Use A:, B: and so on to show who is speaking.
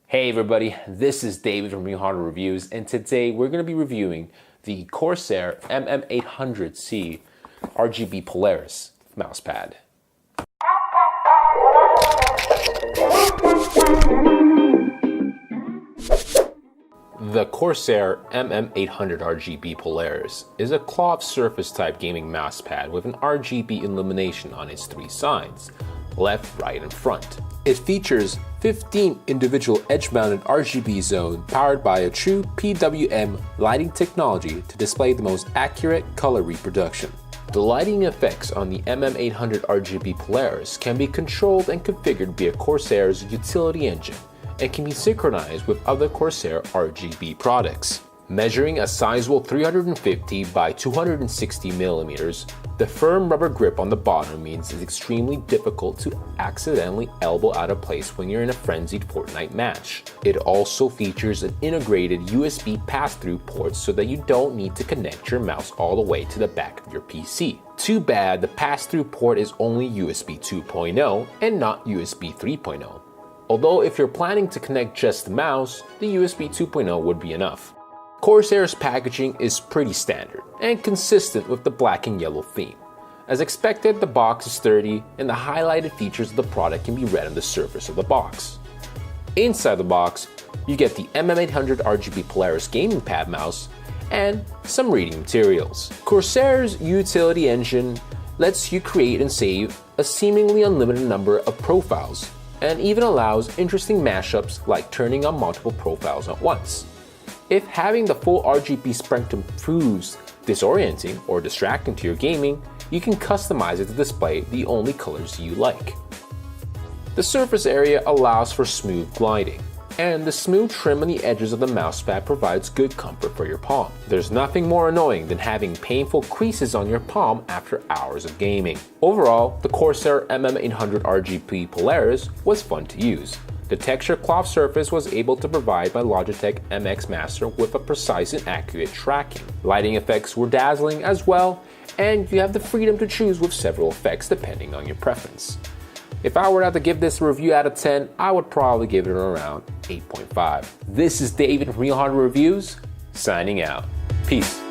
A: Hey everybody, this is David from MM800 Reviews, and today we're going to be reviewing the Corsair MM800C RGB Polaris mousepad. The Corsair MM800 RGB Polaris is a cloth surface type gaming mousepad with an RGB illumination on its three sides, left, right, and front. It features 15 individual edge-mounted RGB zones powered by a true PWM lighting technology to display the most accurate color reproduction. The lighting effects on the MM800 RGB Polaris can be controlled and configured via Corsair's utility engine and can be synchronized with other Corsair RGB products. Measuring a sizable 350 by 260 millimeters, the firm rubber grip on the bottom means it's extremely difficult to accidentally elbow out of place when you're in a frenzied Fortnite match. It also features an integrated USB pass-through port so that you don't need to connect your mouse all the way to the back of your PC. Too bad the pass-through port is only USB 2.0 and not USB 3.0. Although if you're planning to connect just the mouse, the USB 2.0 would be enough. Corsair's packaging is pretty standard and consistent with the black and yellow theme. As expected, the box is sturdy and the highlighted features of the product can be read on the surface of the box. Inside the box, you get the MM800 RGB Polaris gaming pad mouse and some reading materials. Corsair's utility engine lets you create and save a seemingly unlimited number of profiles and even allows interesting mashups like turning on multiple profiles at once. If having the full RGB spectrum proves disorienting or distracting to your gaming, you can customize it to display the only colors you like. The surface area allows for smooth gliding, and the smooth trim on the edges of the mousepad provides good comfort for your palm. There's nothing more annoying than having painful creases on your palm after hours of gaming. Overall, the Corsair MM800 RGB Polaris was fun to use. The texture cloth surface was able to provide my Logitech MX Master with a precise and accurate tracking. Lighting effects were dazzling as well, and you have the freedom to choose with several effects depending on your preference. If I were to have to give this a review out of 10, I would probably give it around 8.5. This is David from MM800 Reviews, signing out. Peace.